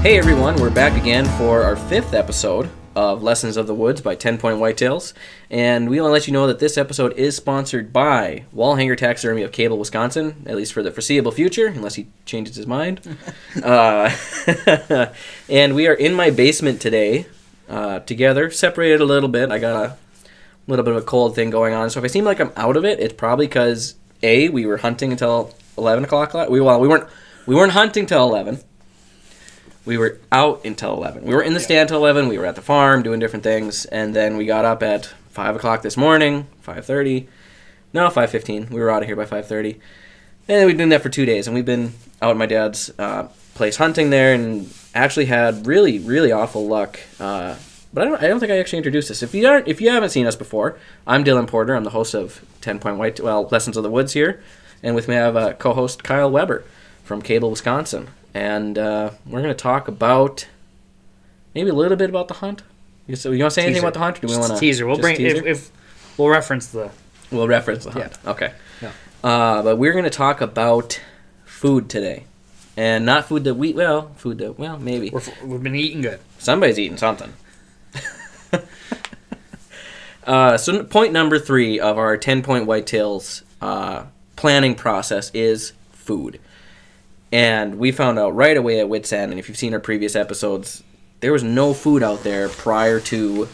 Hey everyone, we're back again for our 5th episode of Lessons of the Woods by 10 Point Whitetails, and we want to let you know that this episode is sponsored by Wallhanger Taxidermy of Cable, Wisconsin, at least for the foreseeable future, unless he changes his mind. And we are in my basement today, together, separated a little bit. I got a little bit of a cold thing going on, so if I seem like I'm out of it, it's probably because, A, we were hunting until 11 o'clock. We weren't hunting till 11. We were out until 11. We were in the stand till 11. We were at the farm doing different things. And then we got up at 5 o'clock this morning, 5:30. No, 5:15. We were out of here by 5:30. And we've been there for 2 days. And we've been out at my dad's place hunting there and actually had really, really awful luck. But I don't think I actually introduced this. If you haven't seen us before, I'm Dylan Porter. I'm the host of 10 Point Lessons of the Woods here. And with me I have co-host Kyle Weber from Cable, Wisconsin. And we're going to talk about maybe a little bit about the hunt. You want to say anything about the hunt? Or do we want to teaser? We'll bring if we'll reference the hunt. Yeah. Okay. Yeah. But we're going to talk about food today, and not food that maybe we've been eating good. Somebody's eating something. So point number 3 of our 10-point whitetails planning process is food. And we found out right away at Wits End, and if you've seen our previous episodes, there was no food out there prior to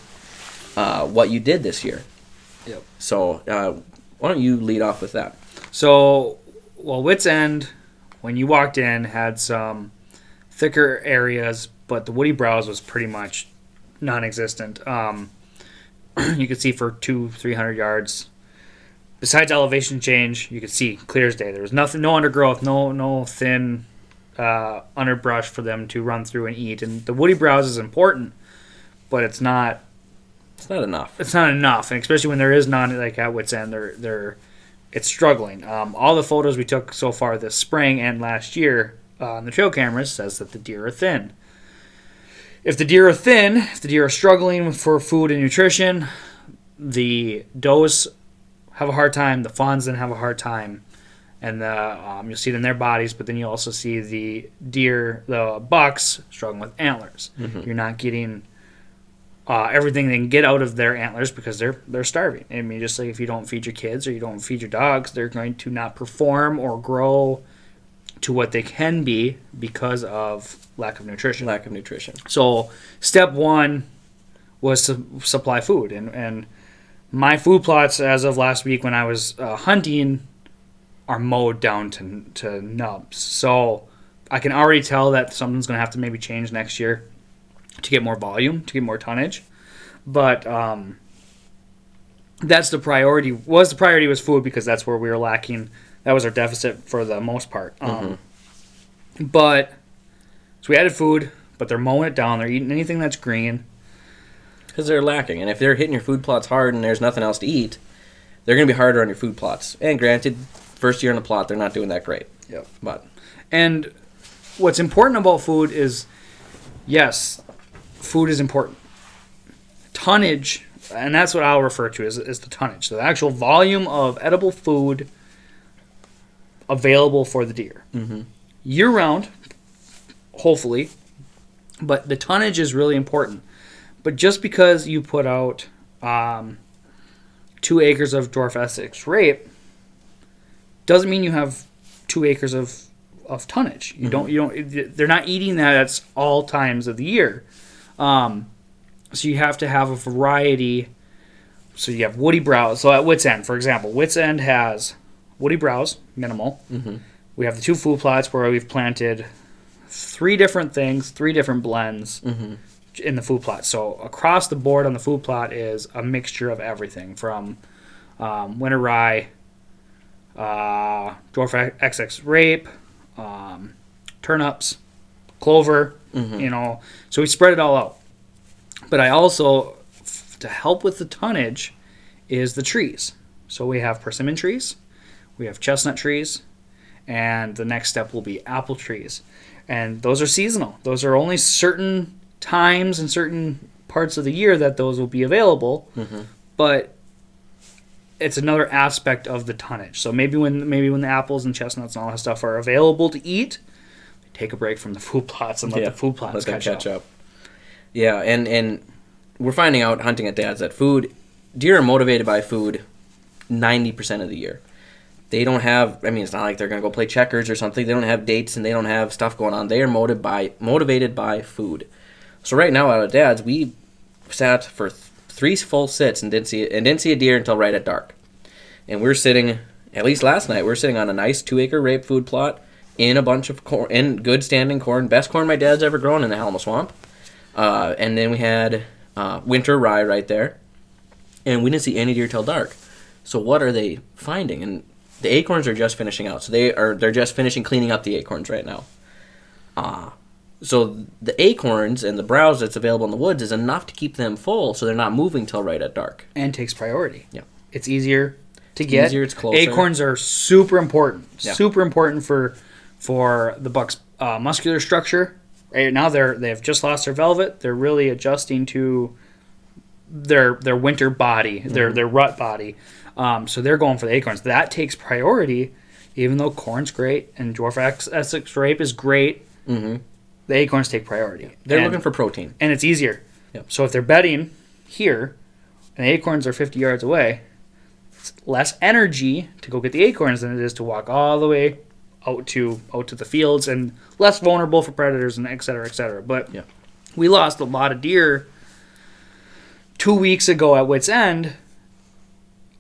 what you did this year. Yep. So why don't you lead off with that? So, Wits End, when you walked in, had some thicker areas, but the woody browse was pretty much non-existent. You could see for 200-300 yards. Besides elevation change, you could see clear as day. There was nothing, no undergrowth, no thin underbrush for them to run through and eat. And the woody browse is important, but it's not. It's not enough. It's not enough, and especially when there is none, like at Wits End, it's struggling. All the photos we took so far this spring and last year on the trail cameras says that the deer are thin. If the deer are struggling for food and nutrition, the does have a hard time, the fawns then have a hard time, and you'll see it in their bodies, but then you'll also see the bucks struggling with antlers. Mm-hmm. You're not getting everything they can get out of their antlers because they're starving. I mean, just like if you don't feed your kids or you don't feed your dogs, they're going to not perform or grow to what they can be because of lack of nutrition. So step 1 was to supply food, and my food plots as of last week when I was hunting are mowed down to nubs. So I can already tell that something's going to have to maybe change next year to get more volume, to get more tonnage. But that's the priority. The priority was food because that's where we were lacking. That was our deficit for the most part. But so we added food, but they're mowing it down. They're eating anything that's green. Because they're lacking. And if they're hitting your food plots hard and there's nothing else to eat, they're going to be harder on your food plots. And granted, first year on the plot, they're not doing that great. Yep. And what's important about food is, yes, food is important. Tonnage, and that's what I'll refer to as the tonnage. So the actual volume of edible food available for the deer. Mm-hmm. Year-round, hopefully, but the tonnage is really important. But just because you put out 2 acres of dwarf Essex rape doesn't mean you have 2 acres of tonnage. You don't. They're not eating that at all times of the year. So you have to have a variety. So you have woody browse. So at Wits End, for example, Wits End has woody browse, minimal. Mm-hmm. We have the 2 food plots where we've planted 3 different things, 3 different blends. Mm-hmm. In the food plot. So across the board on the food plot is a mixture of everything from winter rye, dwarf XX rape, turnips, clover, so we spread it all out. But I also, to help with the tonnage, is the trees. So we have persimmon trees, we have chestnut trees, and the next step will be apple trees. And those are seasonal. Those are only certain times and certain parts of the year that those will be available, but it's another aspect of the tonnage. So maybe when the apples and chestnuts and all that stuff are available to eat, take a break from the food plots and let the food plots catch up. Yeah, and we're finding out hunting at Dad's that deer are motivated by food 90% of the year. They don't have, it's not like they're going to go play checkers or something. They don't have dates and they don't have stuff going on. They are motivated by food. So right now out at Dad's, we sat for 3 full sits and didn't see a deer until right at dark. And we're sitting, at least last night, we're sitting on a nice 2-acre rape food plot in a bunch of corn, in good standing corn, best corn my dad's ever grown in the Alamo Swamp. And then we had winter rye right there. And we didn't see any deer till dark. So what are they finding? And the acorns are just finishing out. So they're just finishing cleaning up the acorns right now. So the acorns and the browse that's available in the woods is enough to keep them full, so they're not moving till right at dark. And takes priority. Yeah, it's easier to get. It's closer. Acorns are super important. Yeah. Super important for the buck's muscular structure. Right now they've just lost their velvet. They're really adjusting to their winter body, their rut body. So they're going for the acorns. That takes priority, even though corn's great and dwarf Essex rape is great. Mm-hmm. The acorns take priority. They're looking for protein. And it's easier. Yep. So if they're bedding here and the acorns are 50 yards away, it's less energy to go get the acorns than it is to walk all the way out to the fields, and less vulnerable for predators and et cetera, et cetera. But we lost a lot of deer 2 weeks ago at Wits End,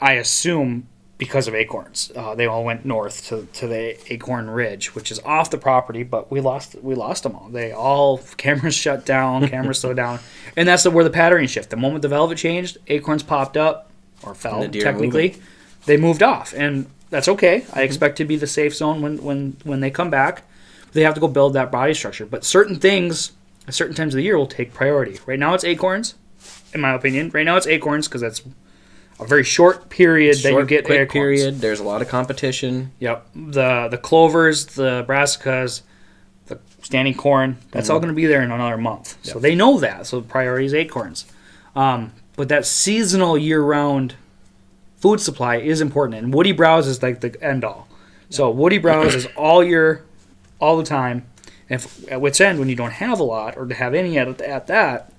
I assume because of acorns. They all went north to the Acorn Ridge, which is off the property, but we lost them all. Cameras shut down, cameras slowed down. And that's where the patterning shift. The moment the velvet changed, acorns popped up, or fell, technically. They moved off, and that's okay. I expect to be the safe zone when they come back. They have to go build that body structure. But certain things, at certain times of the year, will take priority. Right now it's acorns, in my opinion. Right now it's acorns because that's a very short period that you get quick acorns. Period. There's a lot of competition. Yep. The clovers, the brassicas, the standing corn, that's all going to be there in another month. Yep. So they know that. So priority is acorns. But that seasonal year-round food supply is important. And woody browse is like the end-all. So woody browse is all year, all the time. And at Wits End, when you don't have a lot or to have any at that,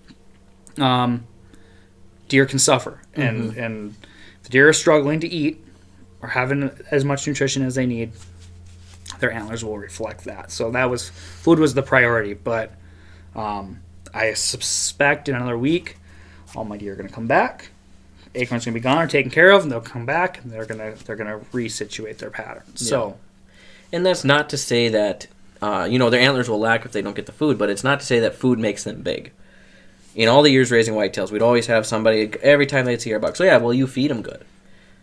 deer can suffer. Mm-hmm. And if the deer are struggling to eat or having as much nutrition as they need, their antlers will reflect that. So food was the priority. But I suspect in another week, all my deer are going to come back. Acorns going to be gone or taken care of, and they'll come back, and they're gonna resituate their patterns. Yeah. So, and that's not to say that their antlers will lack if they don't get the food, but it's not to say that food makes them big. In all the years raising whitetails, we'd always have somebody every time they'd see our buck. So you feed them good.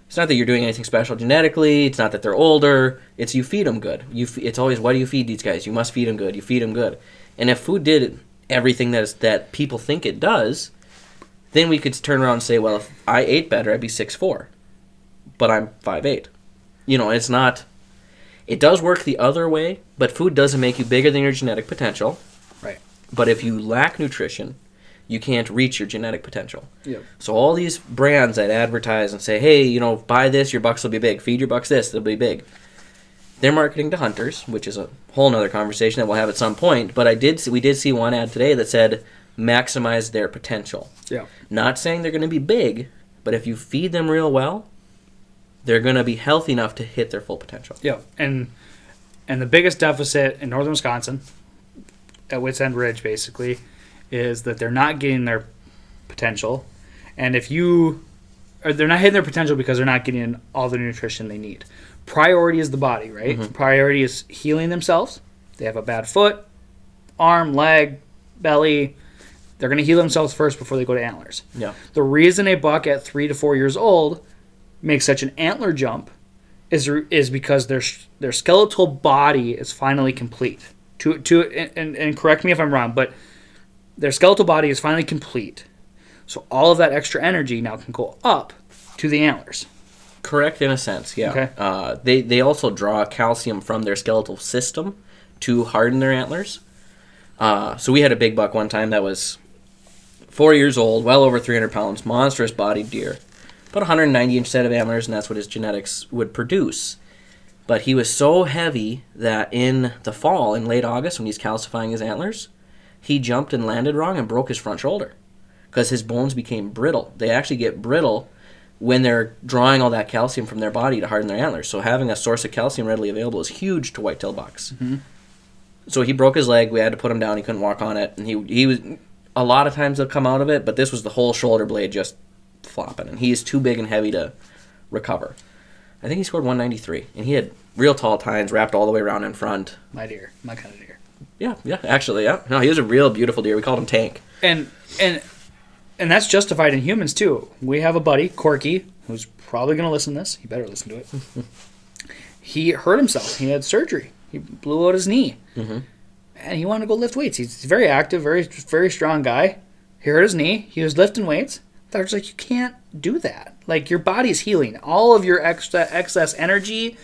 It's not that you're doing anything special genetically. It's not that they're older. It's you feed them good. It's always, why do you feed these guys? You must feed them good. You feed them good. And if food did everything that people think it does, then we could turn around and say, well, if I ate better, I'd be 6'4", but I'm 5'8". It's not. It does work the other way, but food doesn't make you bigger than your genetic potential. Right. But if you lack nutrition, you can't reach your genetic potential. Yep. So all these brands that advertise and say, hey, buy this, your bucks will be big. Feed your bucks this, they'll be big. They're marketing to hunters, which is a whole nother conversation that we'll have at some point. But we did see one ad today that said maximize their potential. Yeah. Not saying they're going to be big, but if you feed them real well, they're going to be healthy enough to hit their full potential. Yeah. And the biggest deficit in northern Wisconsin, at Wits End Ridge basically, is that they're not getting their potential. And they're not hitting their potential because they're not getting all the nutrition they need. Priority is the body, right? Mm-hmm. Priority is healing themselves. They have a bad foot, arm, leg, belly. They're going to heal themselves first before they go to antlers. Yeah. The reason a buck at 3 to 4 years old makes such an antler jump is because their skeletal body is finally complete. And correct me if I'm wrong, but their skeletal body is finally complete. So all of that extra energy now can go up to the antlers. Correct in a sense, yeah. Okay. They also draw calcium from their skeletal system to harden their antlers. So we had a big buck one time that was 4 years old, well over 300 pounds, monstrous bodied deer. About 190-inch set of antlers, and that's what his genetics would produce. But he was so heavy that in the fall, in late August, when he's calcifying his antlers, he jumped and landed wrong and broke his front shoulder because his bones became brittle. They actually get brittle when they're drawing all that calcium from their body to harden their antlers. So having a source of calcium readily available is huge to white-tailed bucks. Mm-hmm. So he broke his leg. We had to put him down. He couldn't walk on it. And he was, a lot of times they'll come out of it, but this was the whole shoulder blade just flopping. And he is too big and heavy to recover. I think he scored 193. And he had real tall tines wrapped all the way around in front. My deer. My kind of deer. Yeah, actually, yeah. No, he was a real beautiful deer. We called him Tank. And that's justified in humans, too. We have a buddy, Corky, who's probably going to listen to this. He better listen to it. He hurt himself. He had surgery. He blew out his knee. Mm-hmm. And he wanted to go lift weights. He's very active, very, very strong guy. He hurt his knee. He was lifting weights. The doctor's like, you can't do that. Like, your body's healing. All of your excess energy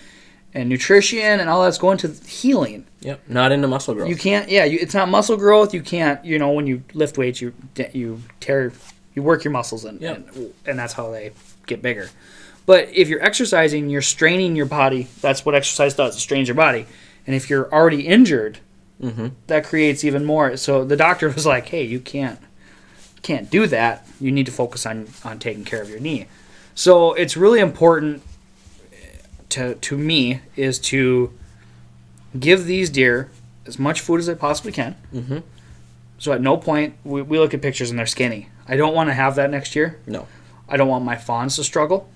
and nutrition and all that's going to healing. Yep, not into muscle growth. You can't, it's not muscle growth. You can't, when you lift weights, you work your muscles and that's how they get bigger. But if you're exercising, you're straining your body. That's what exercise does. It strains your body. And if you're already injured, that creates even more. So the doctor was like, hey, you can't do that. You need to focus on taking care of your knee. So it's really important to me is to give these deer as much food as they possibly can. Mm-hmm. So at no point, we look at pictures and they're skinny. I don't want to have that next year. No. I don't want my fawns to struggle.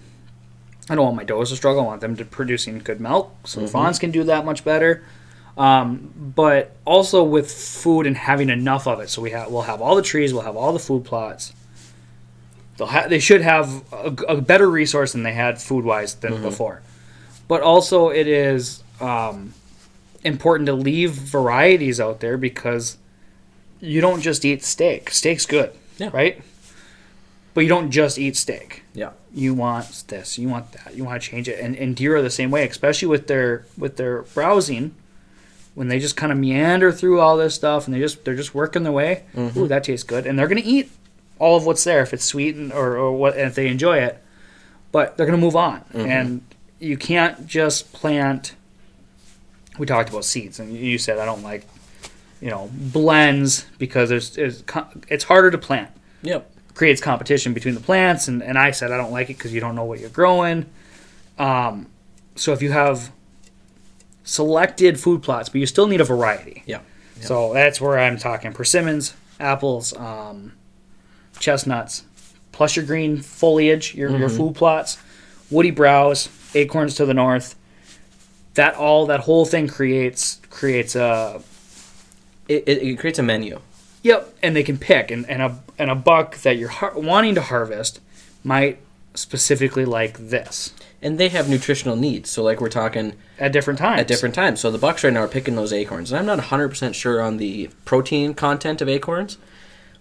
I don't want my does to struggle. I want them to producing good milk so the fawns can do that much better. But also with food and having enough of it. So we'll have all the trees, we'll have all the food plots. They should have a better resource than they had food-wise than before. But also it is important to leave varieties out there because you don't just eat steak. Steak's good, right? But you don't just eat steak. Yeah. You want this, you want that, you want to change it. And deer are the same way, especially with their browsing. When they just kind of meander through all this stuff and they're just working their way. Mm-hmm. Ooh, that tastes good. And they're going to eat all of what's there if it's sweet or what, and if they enjoy it. But they're going to move on. Mm-hmm. And you can't just plant. We talked about seeds, and you said I don't like, blends because it's harder to plant. Yep. Creates competition between the plants, and I said I don't like it because you don't know what you're growing. So if you have selected food plots, but you still need a variety. Yeah. So that's where I'm talking persimmons, apples, chestnuts, plus your green foliage, your food plots, woody browse, acorns to the north. That whole thing creates a. It creates a menu. Yep, and they can pick, and a buck that you're wanting to harvest might specifically like this. And they have nutritional needs, so like we're talking at different times. So the bucks right now are picking those acorns, and I'm not 100% sure on the protein content of acorns,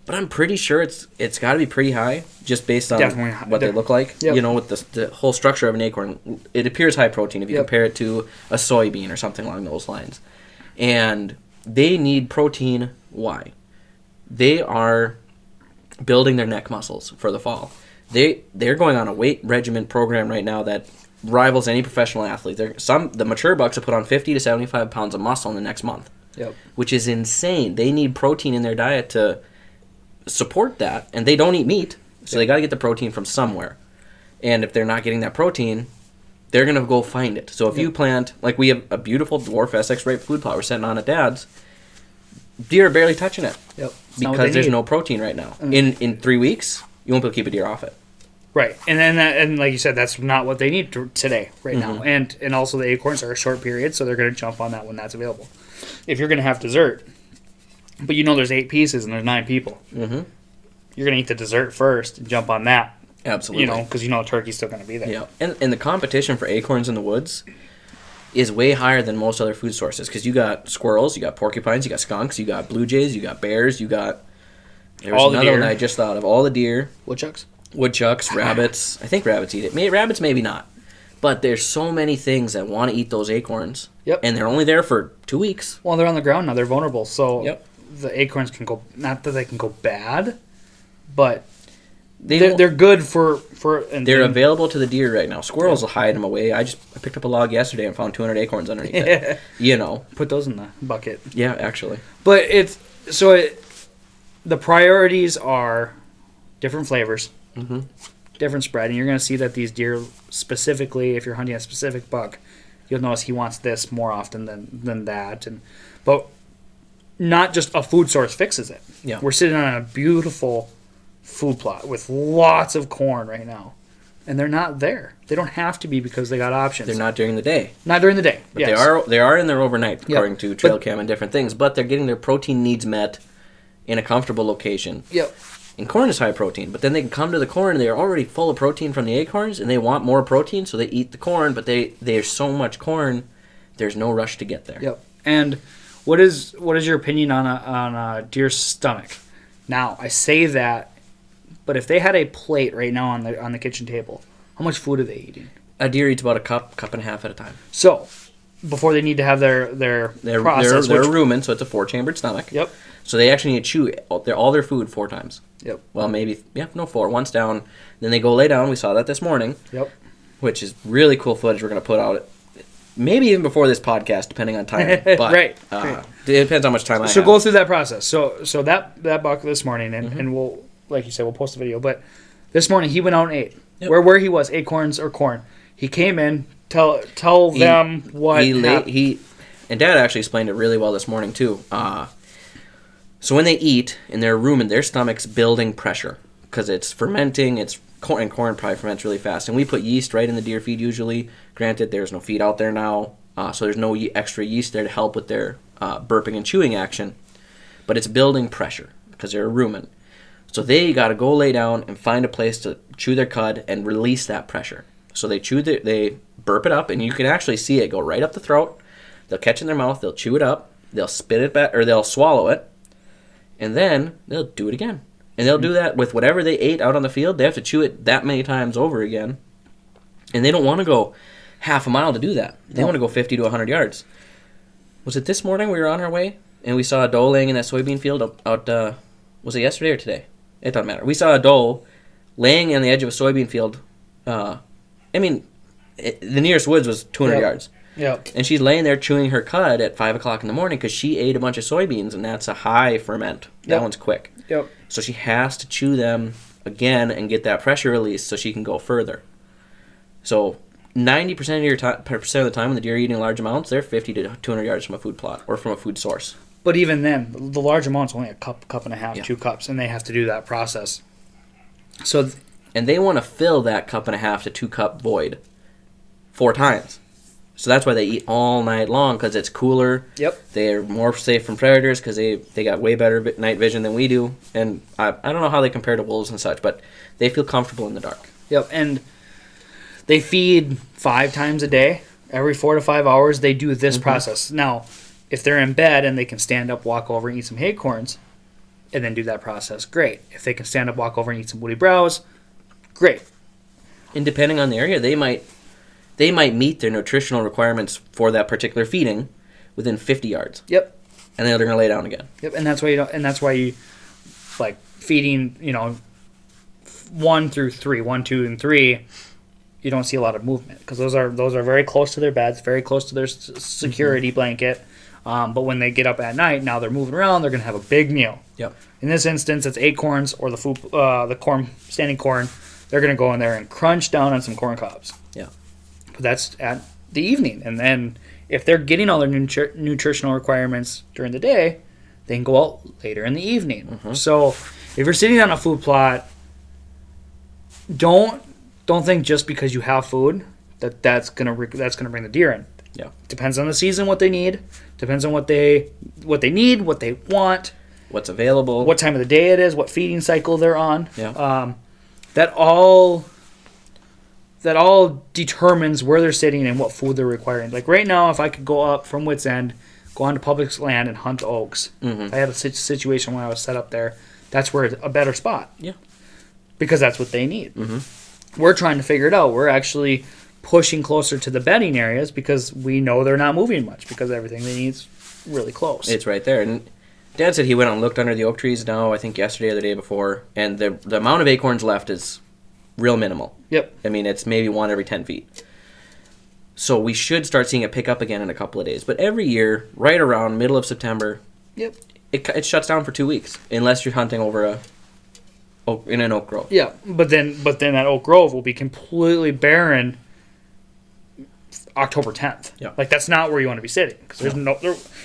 but I'm pretty sure it's got to be pretty high, just based on what they look like. Yep. With the whole structure of an acorn, it appears high protein if you compare it to a soybean or something along those lines. And they need protein. Why? They are building their neck muscles for the fall. They're going on a weight regimen program right now that rivals any professional athlete. The mature bucks have put on 50 to 75 pounds of muscle in the next month, which is insane. They need protein in their diet to support that, and they don't eat meat, so they got to get the protein from somewhere. And if they're not getting that protein, they're going to go find it. So if you plant, like we have a beautiful dwarf Essex rape food plot we're setting on at Dad's, deer are barely touching it because there's no protein right now. In 3 weeks, you won't be able to keep a deer off it. Right, and then and like you said, that's not what they need today, right now. And also the acorns are a short period, so they're going to jump on that when that's available. If you're going to have dessert, but there's 8 pieces and there's 9 people, you're going to eat the dessert first and jump on that. Absolutely. Because the turkey's still going to be there. Yeah, and the competition for acorns in the woods is way higher than most other food sources because you got squirrels, you got porcupines, you got skunks, you got blue jays, you got bears, you got. There's all another one I just thought of. All the deer. Woodchucks, rabbits. I think rabbits eat it. Rabbits maybe not. But there's so many things that want to eat those acorns. Yep. And they're only there for 2 weeks. Well, they're on the ground now. They're vulnerable. So the acorns can go, not that they can go bad, but they're good for and they're available to the deer right now. Squirrels will hide them away. I picked up a log yesterday and found 200 acorns underneath it. You know, put those in the bucket. Yeah, actually. But the priorities are different flavors, different spread, and you're going to see that these deer specifically, if you're hunting a specific buck, you'll notice he wants this more often than that. But not just a food source fixes it. Yeah. We're sitting on a beautiful food plot with lots of corn right now, and they're not there. They don't have to be because they got options. They're not during the day. Not during the day. But yes. they are in there overnight, according to trail cam and different things. But they're getting their protein needs met in a comfortable location. Yep. And corn is high protein, but then they can come to the corn and they're already full of protein from the acorns, and they want more protein, so they eat the corn. But there's so much corn, there's no rush to get there. Yep. And what is your opinion on a deer's stomach? Now I say that, but if they had a plate right now on the kitchen table, how much food are they eating? A deer eats about a cup and a half at a time. So before they need to have their process, they're a rumen, so it's a 4-chambered stomach. Yep. So they actually need to chew all their food 4 times. Yep. Well, maybe 4. Once down, then they go lay down. We saw that this morning. Yep. Which is really cool footage we're going to put out. Maybe even before this podcast, depending on time. But, right. It depends how much time I have. So go through that process. So that buck this morning, and we'll, like you said, we'll post a video. But this morning he went out and ate. Yep. Where he was, acorns or corn. He came in. Tell them what happened. And Dad actually explained it really well this morning too. So when they eat in their rumen, their stomach's building pressure because it's fermenting. It's corn, and corn probably ferments really fast. And we put yeast right in the deer feed usually. Granted, there's no feed out there now, so there's no extra yeast there to help with their burping and chewing action. But it's building pressure because they're a rumen. So they got to go lay down and find a place to chew their cud and release that pressure. So they burp it up, and you can actually see it go right up the throat. They'll catch it in their mouth. They'll chew it up. They'll spit it back, or they'll swallow it. And then they'll do it again. And they'll do that with whatever they ate out on the field. They have to chew it that many times over again. And they don't want to go half a mile to do that. They want to go 50 to 100 yards. Was it this morning we were on our way and we saw a doe laying in that soybean field out was it yesterday or today? It doesn't matter. We saw a doe laying on the edge of a soybean field. The nearest woods was 200 yards. Yep. And she's laying there chewing her cud at 5 o'clock in the morning because she ate a bunch of soybeans, and that's a high ferment. That one's quick. Yep. So she has to chew them again and get that pressure released so she can go further. So 90% of the time when the deer are eating large amounts, they're 50 to 200 yards from a food plot or from a food source. But even then, the large amount's only a cup and a half, 2 cups, and they have to do that process. So, and they want to fill that cup and a half to 2 cup void 4 times. So that's why they eat all night long, because it's cooler. Yep. They're more safe from predators because they got way better night vision than we do. And I don't know how they compare to wolves and such, but they feel comfortable in the dark. Yep, and they feed 5 times a day. Every 4 to 5 hours, they do this process. Now, if they're in bed and they can stand up, walk over, and eat some acorns, and then do that process, great. If they can stand up, walk over, and eat some woody browse, great. And depending on the area, they might meet their nutritional requirements for that particular feeding within 50 yards. Yep. And then they're going to lay down again. Yep, and that's why you like feeding, 1 through 3, 1, 2, and 3, you don't see a lot of movement because those are very close to their beds, very close to their security blanket. But when they get up at night, now they're moving around. They're going to have a big meal. Yep. In this instance, it's acorns or the corn, standing corn. They're going to go in there and crunch down on some corn cobs. Yeah. But that's at the evening, and then if they're getting all their nutritional requirements during the day, they can go out later in the evening. So if you're sitting on a food plot, don't think just because you have food that's gonna bring the deer in. Yeah. Depends on the season, what they need. Depends on what they need, what they want, what's available, what time of the day it is, what feeding cycle they're on. Yeah. That all determines where they're sitting and what food they're requiring. Like right now, if I could go up from Wits End, go onto public land and hunt oaks, if I had a situation where I was set up there, that's where it's a better spot. Yeah. Because that's what they need. We're trying to figure it out. We're actually pushing closer to the bedding areas because we know they're not moving much because everything they need is really close. It's right there. And Dad said he went out and looked under the oak trees now, I think yesterday or the day before, and the amount of acorns left is real minimal. Yep. I mean, it's maybe 1 every 10 feet. So we should start seeing it pick up again in a couple of days. But every year, right around middle of September, Yep. it shuts down for 2 weeks, unless you're hunting over in an oak grove. Yeah, but then that oak grove will be completely barren October 10th. Yeah. Like, that's not where you want to be sitting, because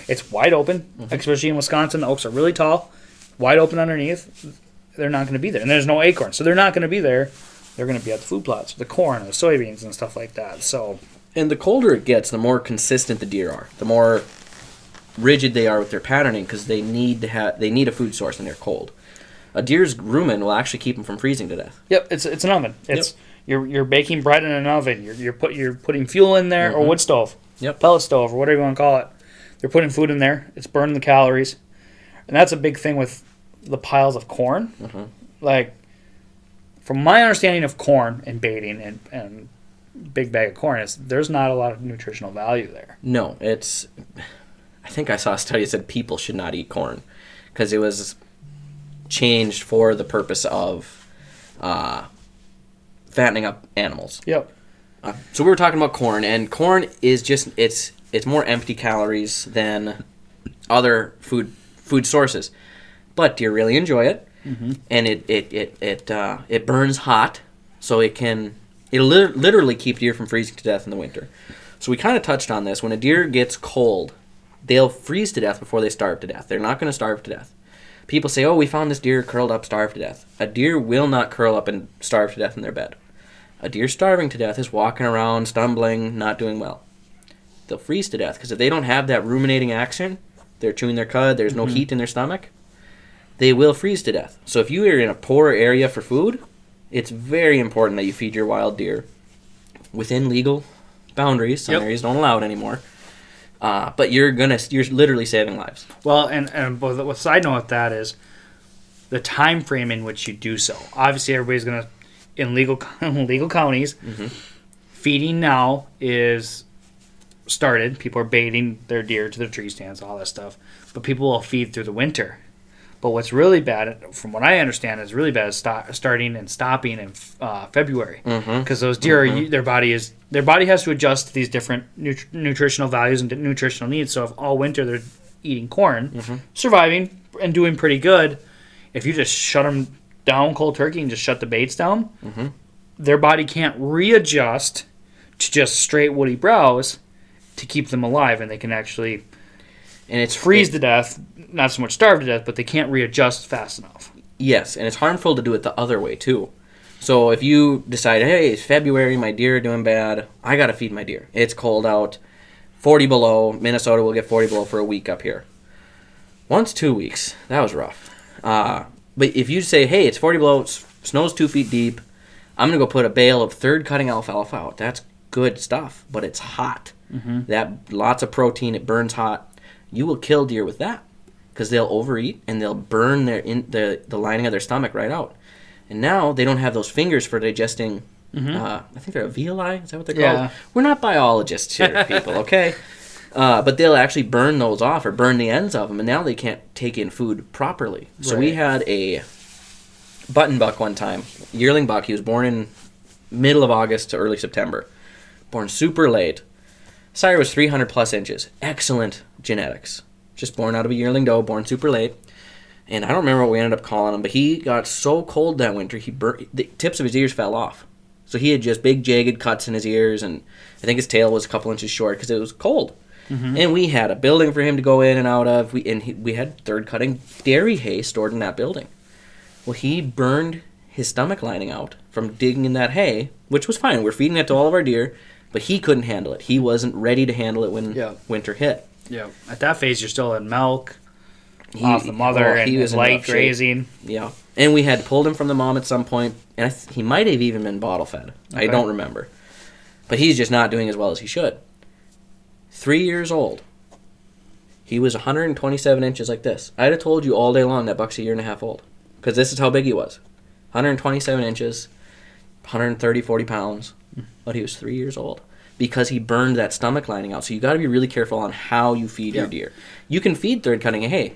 it's wide open, especially in Wisconsin. The oaks are really tall, wide open underneath. They're not going to be there, and there's no acorn, so they're not going to be there. They're going to be at the food plots, the corn, the soybeans, and stuff like that. So, and the colder it gets, the more consistent the deer are, the more rigid they are with their patterning, because they need a food source when they're cold. A deer's rumen will actually keep them from freezing to death. Yep, it's an oven. It's you're baking bread in an oven. You're putting fuel in there, or wood stove, pellet stove, or whatever you want to call it. They're putting food in there. It's burning the calories, and that's a big thing with the piles of corn. Like, from my understanding of corn and baiting and big bag of corn, is there's not a lot of nutritional value there. No, I think I saw a study that said people should not eat corn because it was changed for the purpose of fattening up animals. Yep. So we were talking about corn, and corn is just it's more empty calories than other food sources, but deer really enjoy it, and it burns hot, so it'll literally keep deer from freezing to death in the winter. So we kind of touched on this. When a deer gets cold, they'll freeze to death before they starve to death. They're not going to starve to death. People say, oh, we found this deer curled up, starved to death. A deer will not curl up and starve to death in their bed. A deer starving to death is walking around, stumbling, not doing well. They'll freeze to death because if they don't have that ruminating action, they're chewing their cud, there's no heat in their stomach, they will freeze to death. So if you are in a poor area for food, it's very important that you feed your wild deer within legal boundaries. Some areas don't allow it anymore. But you're literally saving lives. Well, and the side note of that is the time frame in which you do so. Obviously, everybody's going to, in legal counties, feeding now is started. People are baiting their deer to the tree stands, all that stuff. But people will feed through the winter. But what's really bad, from what I understand, is really bad is starting and stopping in February, because those deer, their body has to adjust to these different nutritional values and nutritional needs. So if all winter they're eating corn, surviving and doing pretty good, if you just shut them down cold turkey and just shut the baits down, their body can't readjust to just straight woody browse to keep them alive, and they can actually freeze to death. Not so much starve to death, but they can't readjust fast enough. Yes, and it's harmful to do it the other way, too. So if you decide, hey, it's February, my deer are doing bad, I got to feed my deer. It's cold out, 40 below. Minnesota will get 40 below for a week up here. Once 2 weeks, that was rough. But if you say, hey, it's 40 below, snow's 2 feet deep, I'm going to go put a bale of third cutting alfalfa out. That's good stuff, but it's hot. That lots of protein, it burns hot. You will kill deer with that, because they'll overeat and they'll burn the lining of their stomach right out. And now they don't have those fingers for digesting. I think they're alveoli. Is that what they're called? We're not biologists here, people, okay? But they'll actually burn those off or burn the ends of them, and now they can't take in food properly. Right. So we had a button buck one time, yearling buck. He was born in middle of August to early September. Born super late. Sire was 300 plus inches. Excellent genetics. Just born out of a yearling doe, born super late. And I don't remember what we ended up calling him, but he got so cold that winter, the tips of his ears fell off. So he had just big jagged cuts in his ears, and I think his tail was a couple inches short because it was cold. And we had a building for him to go in and out of. We had third cutting dairy hay stored in that building. Well, he burned his stomach lining out from digging in that hay, which was fine. We're feeding it to all of our deer, but he couldn't handle it. He wasn't ready to handle it when winter hit. Yeah, at that phase, you're still in milk off the mother and he was light grazing. Yeah, and we had pulled him from the mom at some point, and he might have even been bottle fed. Okay. I don't remember, but he's just not doing as well as he should. 3 years old. He was 127 inches like this. I'd have told you all day long that buck's a year and a half old, because this is how big he was. 127 inches, 130, 40 pounds, but he was 3 years old. Because he burned that stomach lining out. So you got to be really careful on how you feed your deer. You can feed third cutting hay.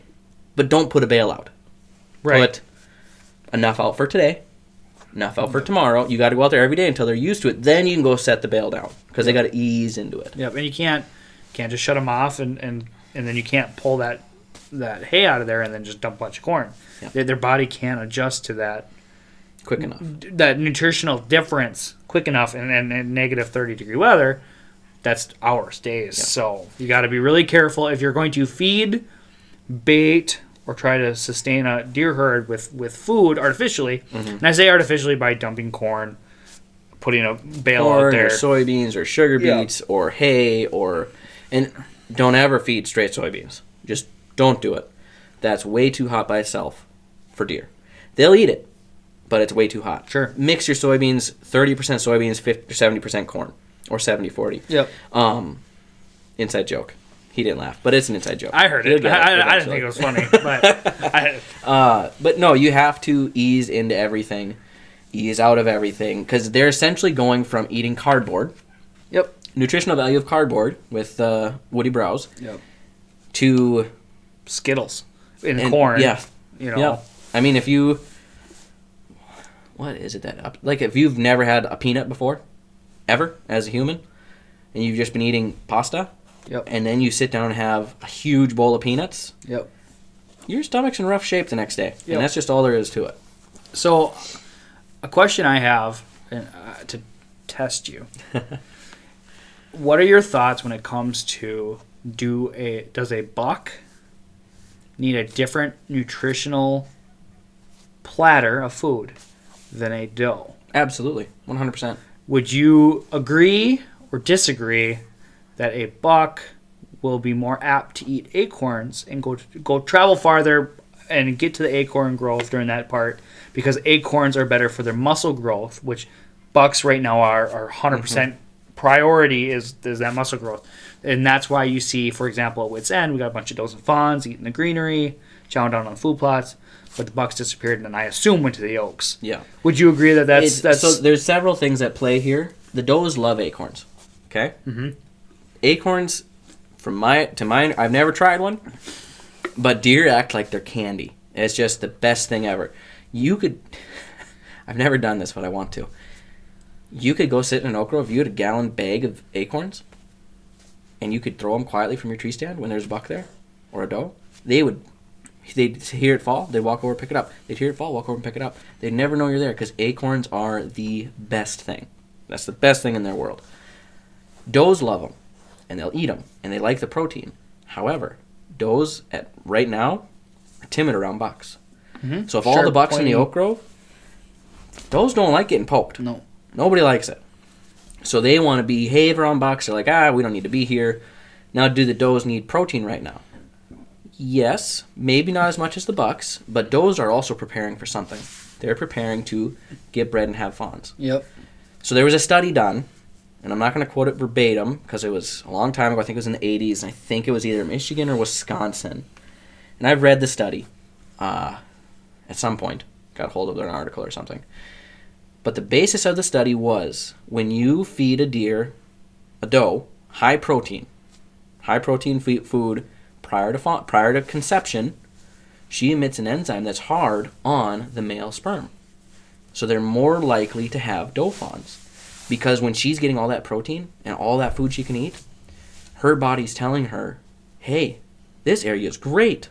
but don't put a bale out. Right. Put enough out for today, enough out for tomorrow. You got to go out there every day until they're used to it. Then you can go set the bale down because they got to ease into it. Yep, and you can't just shut them off, and then you can't pull that hay out of there and then just dump a bunch of corn. Yep. Their body can't adjust to that quick enough. That nutritional difference quick enough in negative 30-degree weather. That's hours, days. Yep. So you got to be really careful if you're going to feed, bait, or try to sustain a deer herd with food artificially. Mm-hmm. And I say artificially by dumping corn, putting a bale out there. Or soybeans or sugar beets or hay and don't ever feed straight soybeans. Just don't do it. That's way too hot by itself for deer. They'll eat it, but it's way too hot. Sure. Mix your soybeans, 30% soybeans, 50 or 70% corn, or 70-40. Yep. Inside joke. He didn't laugh, but it's an inside joke. I heard it. I didn't think it was funny, but but no, you have to ease into everything, ease out of everything, because they're essentially going from eating cardboard. Yep. Nutritional value of cardboard with woody browse. Yep. To Skittles and corn. Yeah. You know. Yeah. I mean, if you, what is it if you've never had a peanut before, ever as a human, and you've just been eating pasta. Yep. And then you sit down and have a huge bowl of peanuts. Yep. Your stomach's in rough shape the next day. Yep. And that's just all there is to it. So, a question I have to test you. What are your thoughts when it comes to does a buck need a different nutritional platter of food than a doe? Absolutely. 100%. Would you agree or disagree that a buck will be more apt to eat acorns and go travel farther and get to the acorn growth during that part because acorns are better for their muscle growth, which bucks right now are 100% priority is that muscle growth. And that's why you see, for example, at Wits End, we got a bunch of does and fawns eating the greenery, chowing down on food plots, but the bucks disappeared and I assume went to the oaks. Yeah. Would you agree that that's... So there's several things at play here. The does love acorns. Okay? Mm-hmm. Acorns, I've never tried one, but deer act like they're candy. It's just the best thing ever. I've never done this, but I want to. You could go sit in an oak grove, you had a gallon bag of acorns, and you could throw them quietly from your tree stand when there's a buck there, or a doe. They'd hear it fall, they'd walk over, pick it up. They'd hear it fall, walk over and pick it up. They'd never know you're there, because acorns are the best thing. That's the best thing in their world. Does love them. And they'll eat them, and they like the protein. However, does right now are timid around bucks. Mm-hmm. So if all the bucks in the oak grove, does don't like getting poked. No, nobody likes it. So they want to behave around bucks. They're like, we don't need to be here. Now, do the does need protein right now? Yes, maybe not as much as the bucks, but does are also preparing for something. They're preparing to get bred and have fawns. Yep. So there was a study done. And I'm not going to quote it verbatim because it was a long time ago. I think it was in the 80s. And I think it was either Michigan or Wisconsin. And I've read the study at some point. Got a hold of an article or something. But the basis of the study was when you feed a doe, high protein food prior to conception, she emits an enzyme that's hard on the male sperm. So they're more likely to have doe fawns. Because when she's getting all that protein and all that food she can eat, her body's telling her, hey, this area is great.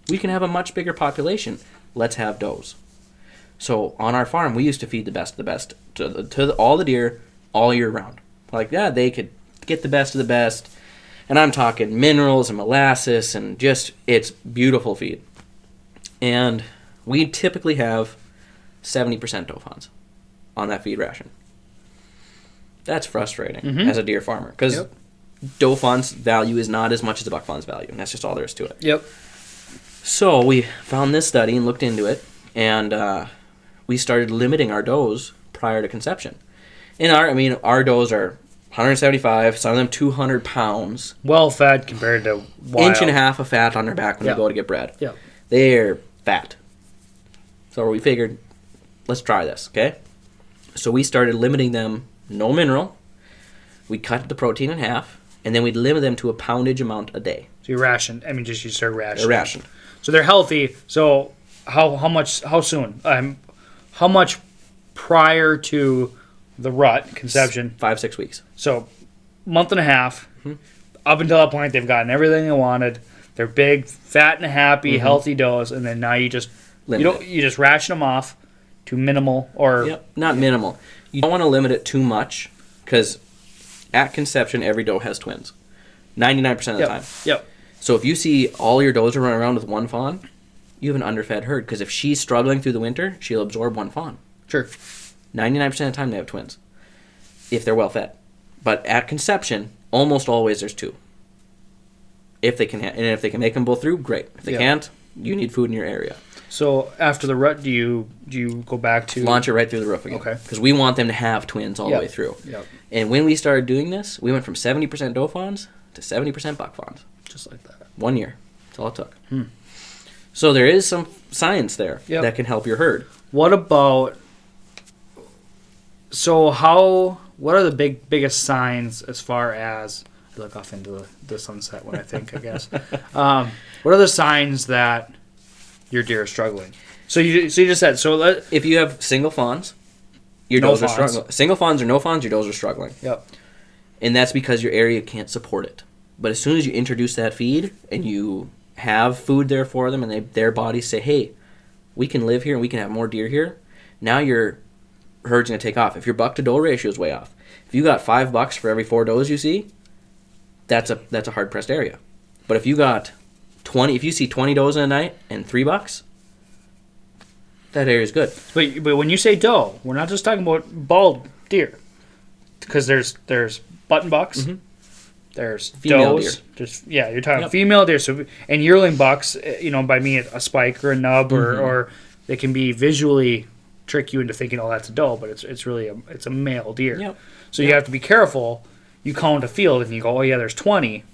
We can have a much bigger population. Let's have does. So on our farm, we used to feed the best to all the deer all year round. Like, they could get the best of the best. And I'm talking minerals and molasses and just, it's beautiful feed. And we typically have 70% doe fawns on that feed ration. That's frustrating as a deer farmer because doe fawn's value is not as much as the buck fawn's value, and that's just all there is to it. Yep. So we found this study and looked into it, and we started limiting our does prior to conception. And our does are 175, some of them 200 pounds. Well fed compared to wild. Inch and a half of fat on their back when they go to get bred. Yep. They're fat. So we figured, let's try this, okay? So we started limiting them. No mineral. We cut the protein in half. and then we'd limit them to a poundage amount a day. So you ration. I mean, just you start rationing. A ration. So they're healthy. So how soon? How much prior to the rut conception? 5-6 weeks. So month and a half. Up until that point, they've gotten everything they wanted. They're big, fat, and happy, healthy does, and then now you just you just ration them off to minimal or not minimal. You don't want to limit it too much because at conception every doe has twins, 99% of the time. Yep. So if you see all your does are running around with one fawn, you have an underfed herd because if she's struggling through the winter, she'll absorb one fawn. Sure. 99% of the time they have twins if they're well fed, but at conception almost always there's two. If they can, and if they can make them both through, great. If they can't, you need food in your area. So after the rut, do you go back to launch it right through the roof again? Okay. Because we want them to have twins all the way through. Yep. And when we started doing this, we went from 70% doe fawns to 70% buck fawns. Just like that. 1 year. That's all it took. So there is some science there that can help your herd. What about? So what are the biggest signs as far as? I look off into the sunset when I think, I guess. What are the signs that your deer are struggling? So you just said if you have single fawns, your does are struggling. Single fawns or no fawns, your does are struggling. Yep. And that's because your area can't support it. But as soon as you introduce that feed and you have food there for them and their bodies say, hey, we can live here and we can have more deer here, now your herd's going to take off. If your buck to doe ratio is way off, if you got 5 bucks for every 4 does you see, that's a hard pressed area. But if you got 20, if you see 20 does in a night and 3 bucks, that area's good. But when you say doe, we're not just talking about bald deer, because there's button bucks, there's female does, deer. you're talking female deer. So and yearling bucks, by me a spike or a nub or they can be visually trick you into thinking, oh, that's a doe, but it's really a male deer. Yep. So you have to be careful. You count a field and you go, oh yeah, there's 20.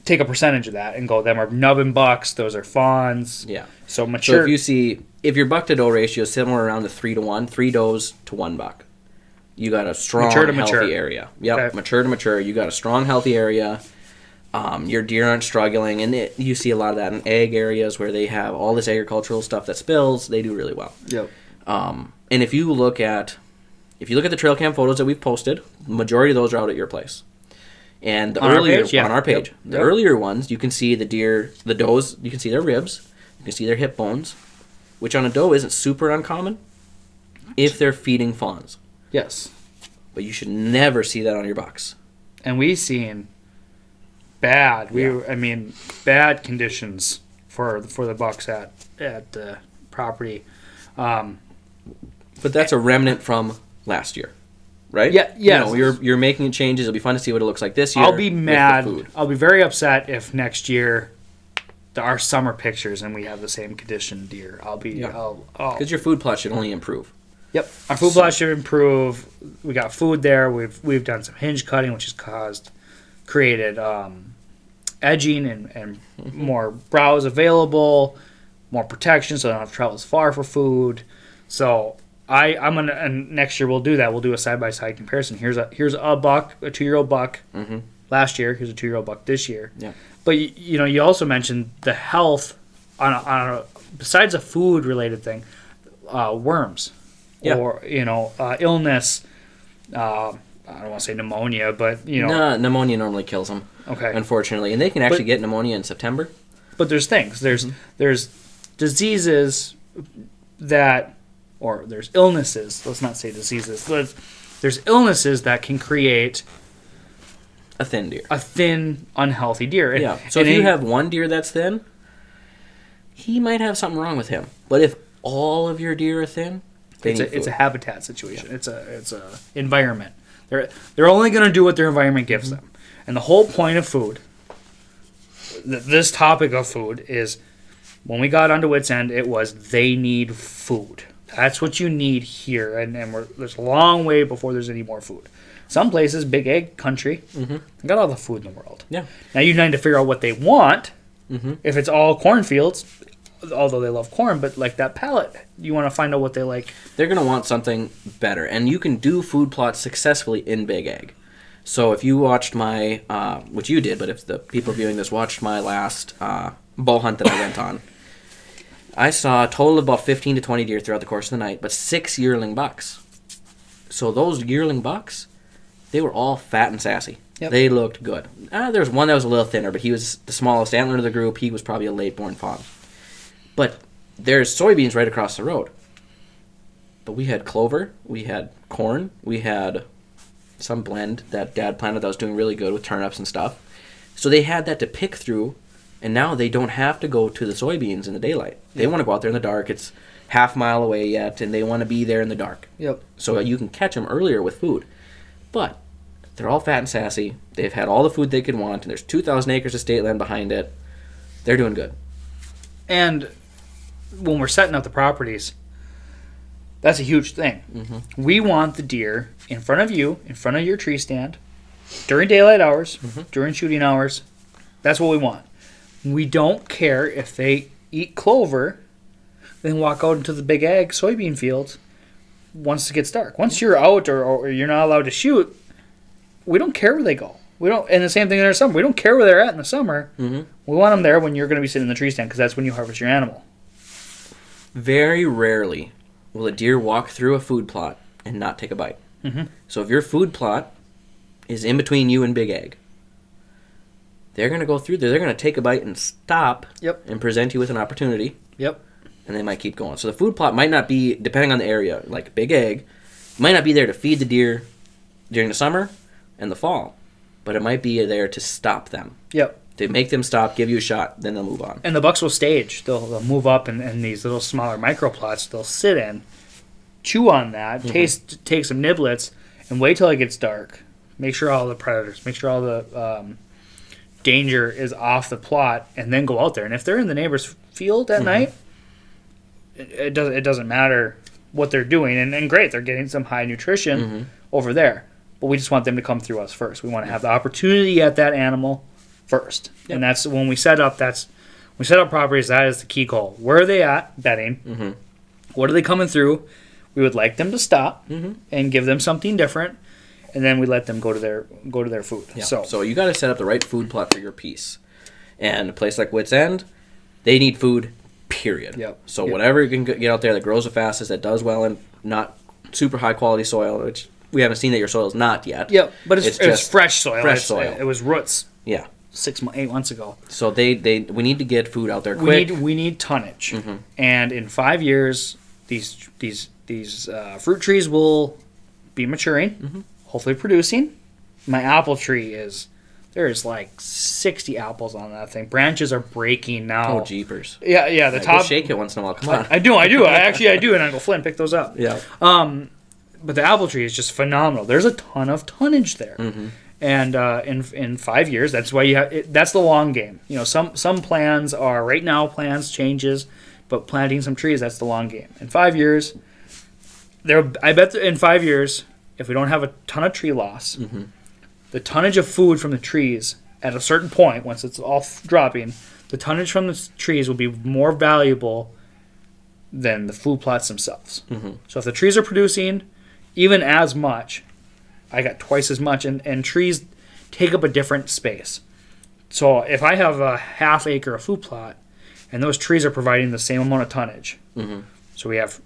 Take a percentage of that and go, them are nubbin bucks, those are fawns. Yeah. So mature. So if your buck to doe ratio is somewhere around the 3-to-1, 3 does to 1 buck, you got a strong, healthy area. Yep. Okay. Mature to mature, you got a strong, healthy area. Your deer aren't struggling, and you see a lot of that in ag areas where they have all this agricultural stuff that spills. They do really well. Yep. And if you look at the trail cam photos that we've posted, the majority of those are out at your place. And on our page, the earlier ones, you can see the deer, the does, you can see their ribs, you can see their hip bones, which on a doe isn't super uncommon if they're feeding fawns. Yes. But you should never see that on your bucks. And we've seen bad conditions for the bucks at the property. But that's a remnant from last year, right? Yeah. Yes. You're making changes. It'll be fun to see what it looks like this year. I'll be mad. I'll be very upset if next year our summer pictures and we have the same condition deer. Because your food plot should only improve. Yep, our food plot should improve. We got food there. We've done some hinge cutting, which has created edging and more browse available, more protection, so I don't have to travel as far for food. So I'm gonna, and next year we'll do that. We'll do a side by side comparison. Here's a buck, a 2-year-old buck last year. Here's a 2-year-old buck this year. Yeah. But you also mentioned the health on a besides a food related thing, worms. Yeah. Or illness. I don't want to say pneumonia, but No, pneumonia normally kills them. Okay. Unfortunately, and they can actually get pneumonia in September. But there's things. There's diseases that, or there's illnesses. Let's not say diseases. There's illnesses that can create a thin deer. A thin, unhealthy deer. Yeah. So if you have one deer that's thin, he might have something wrong with him. But if all of your deer are thin, it's a habitat situation. Yeah. It's a environment. They're only going to do what their environment gives them. And the whole point of food, this topic of food, is when we got onto Wits End, it was they need food. That's what you need here, and there's a long way before there's any more food. Some places, big egg country, got all the food in the world. Yeah. Now you need to figure out what they want. If it's all cornfields, although they love corn, but like that palate, you want to find out what they like. They're going to want something better, and you can do food plots successfully in big ag. So if you watched my, which you did, but if the people viewing this watched my last bow hunt that I went on, I saw a total of about 15 to 20 deer throughout the course of the night, but 6 yearling bucks. So those yearling bucks, they were all fat and sassy. Yep. They looked good. There was one that was a little thinner, but he was the smallest antler of the group. He was probably a late-born fawn. But there's soybeans right across the road. But we had clover, we had corn, we had some blend that Dad planted that was doing really good with turnips and stuff. So they had that to pick through, and now they don't have to go to the soybeans in the daylight. They want to go out there in the dark. It's half mile away yet, and they want to be there in the dark. Yep. So you can catch them earlier with food. But they're all fat and sassy. They've had all the food they could want, and there's 2,000 acres of state land behind it. They're doing good. And when we're setting up the properties, that's a huge thing. Mm-hmm. We want the deer in front of you, in front of your tree stand, during daylight hours, during shooting hours. That's what we want. We don't care if they eat clover, then walk out into the big ag soybean field once it gets dark. Once you're out or you're not allowed to shoot, we don't care where they go. We don't. And the same thing in the summer. We don't care where they're at in the summer. Mm-hmm. We want them there when you're going to be sitting in the tree stand because that's when you harvest your animal. Very rarely will a deer walk through a food plot and not take a bite. Mm-hmm. So if your food plot is in between you and big ag, they're going to go through there. They're going to take a bite and stop and present you with an opportunity. Yep. And they might keep going. So the food plot might not be, depending on the area, like big ag, might not be there to feed the deer during the summer and the fall, but it might be there to stop them. Yep. To make them stop, give you a shot, then they'll move on. And the bucks will stage. They'll move up in these little smaller micro plots. They'll sit in, chew on that, take some niblets, and wait till it gets dark. Make sure all the predators, make sure all the danger is off the plot, and then go out there. And if they're in the neighbor's field at night, it doesn't matter what they're doing. And great, they're getting some high nutrition over there. But we just want them to come through us first. We want to have the opportunity at that animal first. Yep. And that's when we set up properties, that is the key goal. Where are they at bedding? What are they coming through? We would like them to stop and give them something different, and then we let them go to their food. Yeah. So you got to set up the right food plot for your piece. And a place like Wits End, they need food, period. Yep. So whatever you can get out there that grows the fastest, that does well in not super high quality soil, which we haven't seen that your soil is not yet. Yep, but it's just fresh soil. Fresh soil. It was roots. Yeah. 8 months ago. So we need to get food out there quick. We need tonnage, and in 5 years, these fruit trees will be maturing, hopefully producing. My apple tree there's like 60 apples on that thing. Branches are breaking now. Oh, jeepers! Yeah. The top. Go shake it once in a while. Come on. I do. I do, and I go, Flynn, pick those up. Yeah. But the apple tree is just phenomenal. There's a ton of tonnage there. And in 5 years, that's why that's the long game. You know, some plans are right now changes, but planting some trees, that's the long game. In 5 years, I bet in 5 years, if we don't have a ton of tree loss, the tonnage of food from the trees at a certain point, once it's all dropping, the tonnage from the trees will be more valuable than the food plots themselves. So if the trees are producing even as much, I got twice as much, and trees take up a different space. So if I have a half acre of food plot, and those trees are providing the same amount of tonnage, so we have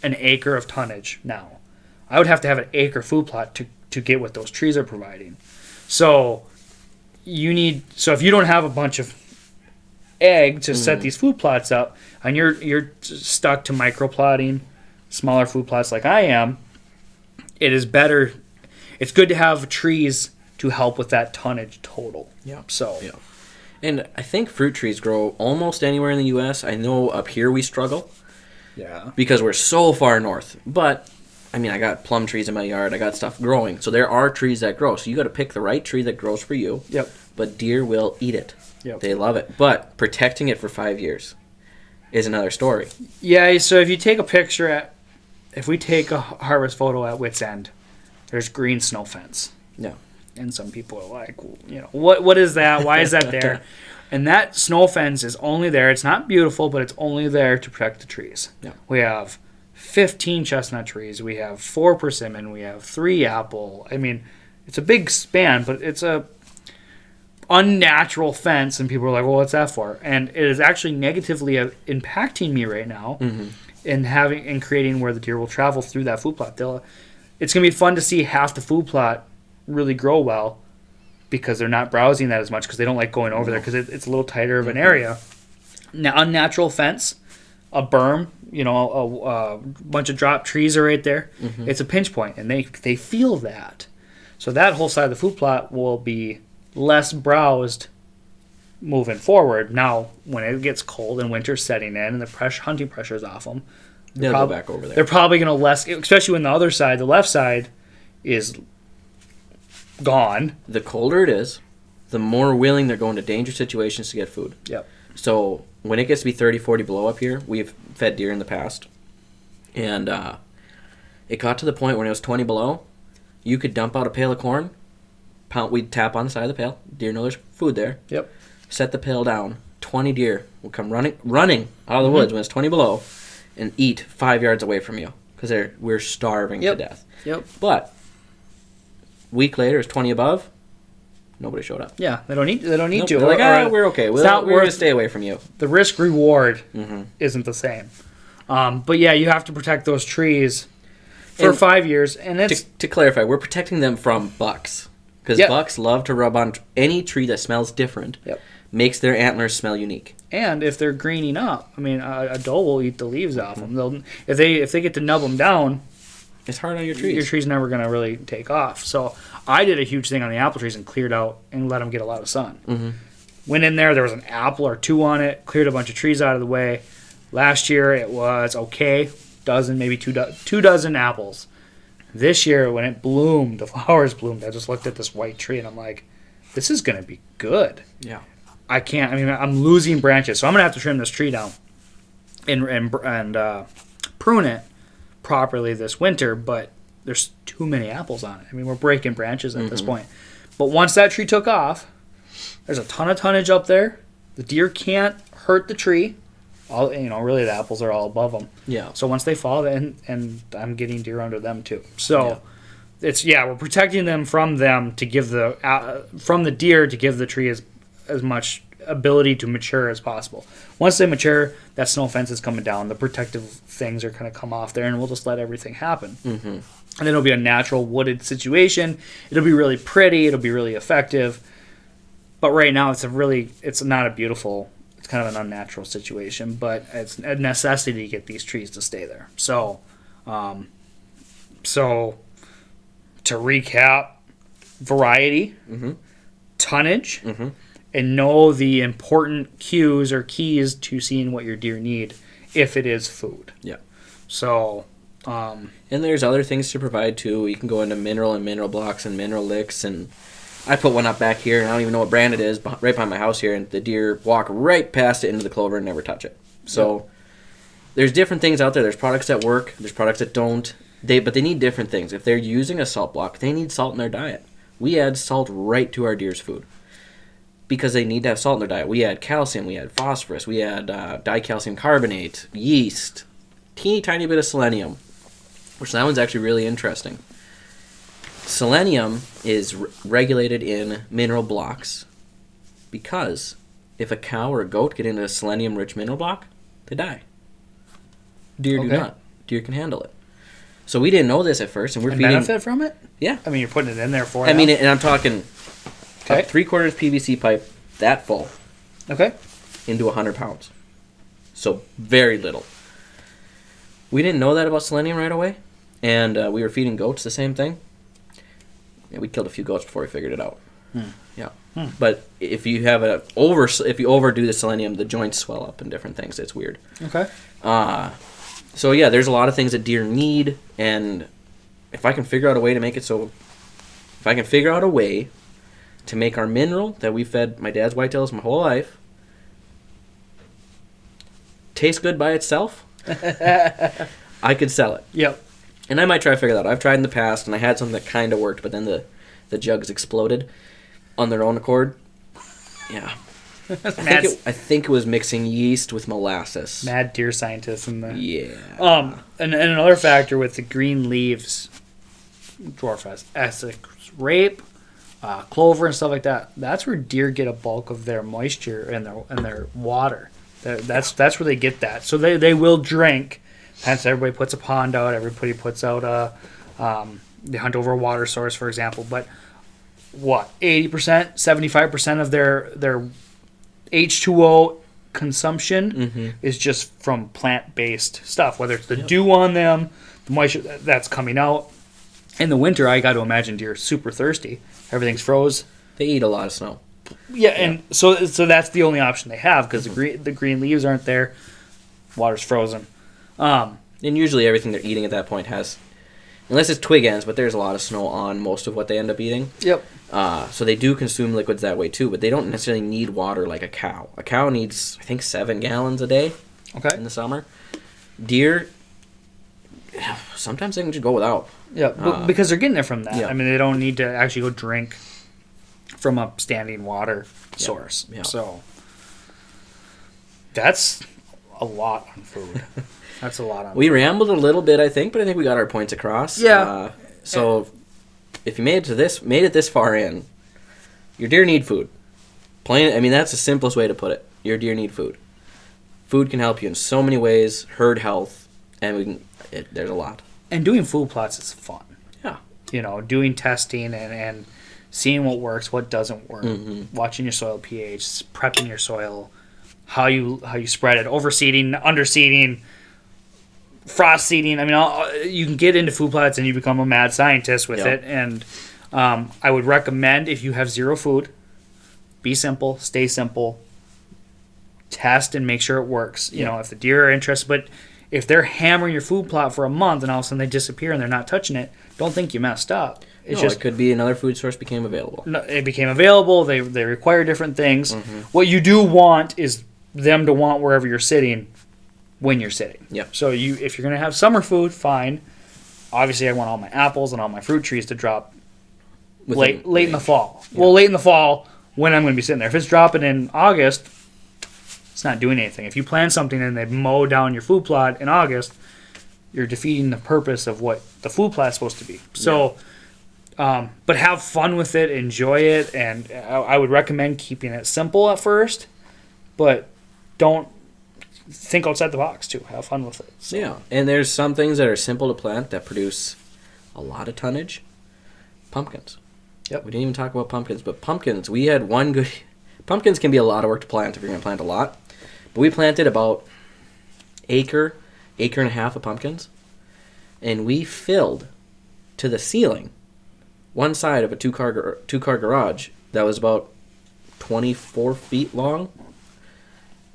an acre of tonnage now, I would have to have an acre food plot to get what those trees are providing. So if you don't have a bunch of egg to set these food plots up, and you're stuck to micro plotting, smaller food plots like I am, it is better. It's good to have trees to help with that tonnage total. Yeah. And I think fruit trees grow almost anywhere in the U.S. I know up here we struggle. Yeah. Because we're so far north. But, I mean, I got plum trees in my yard. I got stuff growing. So there are trees that grow. So you got to pick the right tree that grows for you. Yep. But deer will eat it. Yep. They love it. But protecting it for 5 years is another story. Yeah, so if you take a picture if we take a harvest photo at Wits End, there's green snow fence. Yeah. And some people are like, what is that? Why is that there? And that snow fence is only there. It's not beautiful, but it's only there to protect the trees. Yeah. We have 15 chestnut trees. We have 4 persimmon. We have 3 apple. I mean, It's a big span, but it's a unnatural fence, and people are like, well, what's that for? And it is actually negatively impacting me right now in creating where the deer will travel through that food plot. It's going to be fun to see half the food plot really grow well because they're not browsing that as much because they don't like going over there because it's a little tighter of an area. Now, unnatural fence, a berm, a bunch of drop trees are right there. It's a pinch point, and they feel that. So that whole side of the food plot will be less browsed moving forward. Now, when it gets cold and winter's setting in and the hunting pressure is off them, they'll go back over there. They're probably going to especially when the other side, the left side, is gone. The colder it is, the more willing they're going to dangerous situations to get food. Yep. So when it gets to be 30, 40 below up here, we've fed deer in the past, and it got to the point when it was 20 below, you could dump out a pail of corn, we'd tap on the side of the pail, deer know there's food there. Yep. Set the pail down, 20 deer will come running out of the woods when it's 20 below, and eat 5 yards away from you because we're starving to death. Yep. But week later, it's 20 above. Nobody showed up. Yeah, they don't need to. They're like, we're okay. We're going to stay away from you. The risk reward isn't the same. But yeah, you have to protect those trees for 5 years, and it's to clarify, we're protecting them from bucks because bucks love to rub on any tree that smells different. Yep. Makes their antlers smell unique. And if they're greening up, I mean, a doe will eat the leaves off them. If they get to nub them down, it's hard on your trees. Your tree's never going to really take off. So I did a huge thing on the apple trees and cleared out and let them get a lot of sun. Went in there was an apple or two on it, cleared a bunch of trees out of the way. Last year it was okay, maybe two dozen apples. This year when it bloomed, the flowers bloomed, I just looked at this white tree and I'm like, this is going to be good. Yeah. I'm losing branches, so I'm going to have to trim this tree down and prune it properly this winter, but there's too many apples on it. I mean, we're breaking branches at this point. But once that tree took off, there's a ton of tonnage up there. The deer can't hurt the tree. Really the apples are all above them. Yeah. So once they fall, and I'm getting deer under them too. So we're protecting them from to give from the deer to give the tree as much ability to mature as possible. Once they mature, that snow fence is coming down. The protective things are going to come off there, and we'll just let everything happen. And then it'll be a natural wooded situation. It'll be really pretty. It'll be really effective. But right now, it's not a beautiful. It's kind of an unnatural situation, but it's a necessity to get these trees to stay there. So to recap, variety, tonnage. And know the important cues or keys to seeing what your deer need if it is food. Yeah. So, and there's other things to provide too. You can go into mineral blocks and mineral licks, and I put one up back here, and I don't even know what brand it is, right behind my house here, and the deer walk right past it into the clover and never touch it. So there's different things out there. There's products that work. There's products that don't. But they need different things. If they're using a salt block, they need salt in their diet. We add salt right to our deer's food, because they need to have salt in their diet. We add calcium, we add phosphorus, we add dicalcium carbonate, yeast, teeny tiny bit of selenium, which that one's actually really interesting. Selenium is regulated in mineral blocks because if a cow or a goat get into a selenium-rich mineral block, they die. Deer do not. Deer can handle it. So we didn't know this at first, and we're feeding... benefit from it? Yeah. I mean, you're putting it in there for and I'm talking... Okay. 3/4 PVC pipe, that full. Okay. Into 100 pounds. So very little. We didn't know that about selenium right away, and we were feeding goats the same thing. Yeah, we killed a few goats before we figured it out. Yeah. But if you overdo the selenium, the joints swell up and different things. It's weird. Okay. So yeah, there's a lot of things that deer need, and if I can figure out a way to make it so, if I can figure out a way to make our mineral that we fed my dad's whitetails my whole life taste good by itself, I could sell it. Yep. And I might try to figure that out. I've tried in the past, and I had something that kind of worked, but then the jugs exploded on their own accord. Yeah. I think it was mixing yeast with molasses. Mad deer scientists in the... Yeah. And another factor with the green leaves dwarf Essex rape, clover and stuff like that. That's where deer get a bulk of their moisture and their water. That's where they get that. So they will drink. Hence, everybody puts a pond out. Everybody puts out they hunt over a water source, for example. But what 80%, 75% of their H2O consumption is just from plant-based stuff. Whether it's the dew on them, the moisture that's coming out. In the winter, I got to imagine deer are super thirsty. Everything's froze. They eat a lot of snow. Yeah, and so that's the only option they have because the green leaves aren't there. Water's frozen. And usually everything they're eating at that point has, unless it's twig ends, but there's a lot of snow on most of what they end up eating. Yep. So they do consume liquids that way too, but they don't necessarily need water like a cow. A cow needs, I think, 7 gallons a day in the summer. Deer, sometimes they can just go without. Yeah, because they're getting it from that. Yeah. I mean, they don't need to actually go drink from a standing water source. Yeah. So that's a lot on food. That's a lot on We rambled a little bit, I think, but I think we got our points across. Yeah. So if you made it this far in, your deer need food. Plain, I mean, that's the simplest way to put it. Your deer need food. Food can help you in so many ways. Herd health, and there's a lot. And doing food plots is fun. Yeah. You know, doing testing and seeing what works, what doesn't work, watching your soil pH, prepping your soil, how you spread it, overseeding, underseeding, frost seeding. I mean, you can get into food plots and you become a mad scientist with it. And I would recommend if you have zero food, be simple, stay simple, test and make sure it works. You know, if the deer are interested, but if they're hammering your food plot for a month and all of a sudden they disappear and they're not touching it, don't think you messed up. It's just, it could be another food source became available. No, it became available. They require different things. What you do want is them to want wherever you're sitting when you're sitting. Yep. So if you're going to have summer food, fine. Obviously, I want all my apples and all my fruit trees to drop late in the fall. Yeah. Well, late in the fall when I'm going to be sitting there. If it's dropping in August, it's not doing anything. If you plant something and they mow down your food plot in August, you're defeating the purpose of what the food plot is supposed to be. So, but have fun with it, enjoy it, and I would recommend keeping it simple at first, but don't think outside the box too. Have fun with it. So. Yeah, and there's some things that are simple to plant that produce a lot of tonnage. Pumpkins. Yep. We didn't even talk about pumpkins, but pumpkins, we had one good... Pumpkins can be a lot of work to plant if you're going to plant a lot. But we planted about acre and a half of pumpkins. And we filled to the ceiling one side of a two-car garage that was about 24 feet long.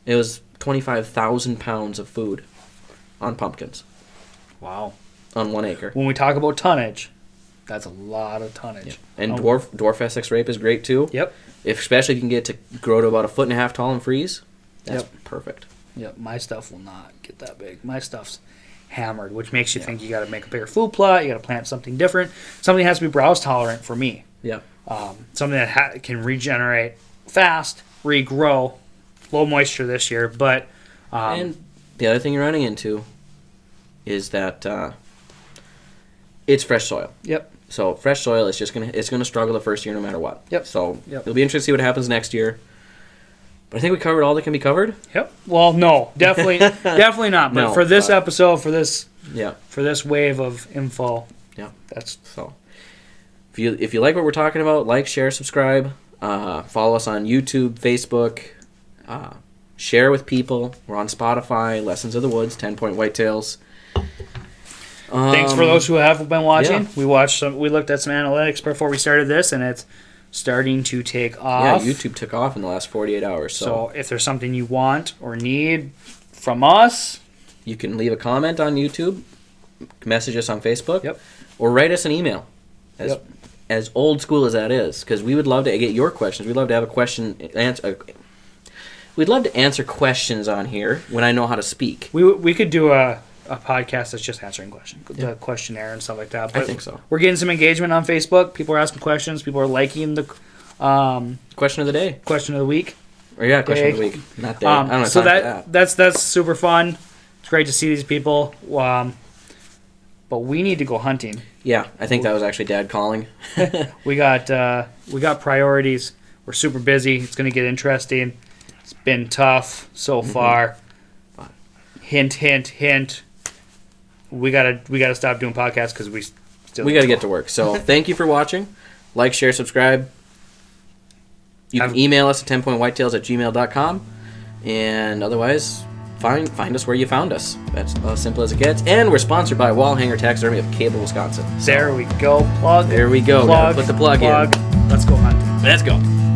It was 25,000 pounds of food on pumpkins. Wow. On 1 acre. When we talk about tonnage, that's a lot of tonnage. Yep. And dwarf Essex rape is great too. Yep. Especially if you can get to grow to about 1.5 feet tall and freeze. That's perfect. Yep. My stuff will not get that big. My stuff's hammered, which makes you think you got to make a bigger food plot. You got to plant something different. Something has to be browse tolerant for me. Yeah. Something that can regenerate fast, regrow. Low moisture this year, but and the other thing you're running into is that it's fresh soil. Yep. So fresh soil is just gonna struggle the first year no matter what. Yep. So it'll be interesting to see what happens next year. But I think we covered all that can be covered. Yep. Well, no, definitely not. But for this episode, for this wave of info, that's so. If you like what we're talking about, like, share, subscribe, follow us on YouTube, Facebook. Share with people. We're on Spotify. Lessons of the Woods, 10-point whitetails. Thanks for those who have been watching. Yeah. We looked at some analytics before we started this, and it's starting to take off. Yeah, YouTube took off in the last 48 hours. So if there's something you want or need from us, you can leave a comment on YouTube, message us on Facebook, yep, or write us an email. As old school as that is, because we would love to get your questions. We'd love to have a question answer. We'd love to answer questions on here when I know how to speak. We could do a podcast that's just answering questions, the questionnaire and stuff like that. But I think so. We're getting some engagement on Facebook. People are asking questions. People are liking the question of the day, question of the week, or question of the week, not day. I don't know. So that's super fun. It's great to see these people. but we need to go hunting. Yeah, I think that was actually Dad calling. We got priorities. We're super busy. It's going to get interesting. It's been tough so far. Hint, hint, hint. We gotta stop doing podcasts because we gotta get to work. So thank you for watching. Like, share, subscribe. You can email us at 10pointwhitetails@gmail.com. And otherwise, find us where you found us. That's as simple as it gets. And we're sponsored by Wall Hanger Taxidermy of Cable, Wisconsin. There we go. Plug. There we go. Plug. Put the plug in. Let's go hunting. Let's go.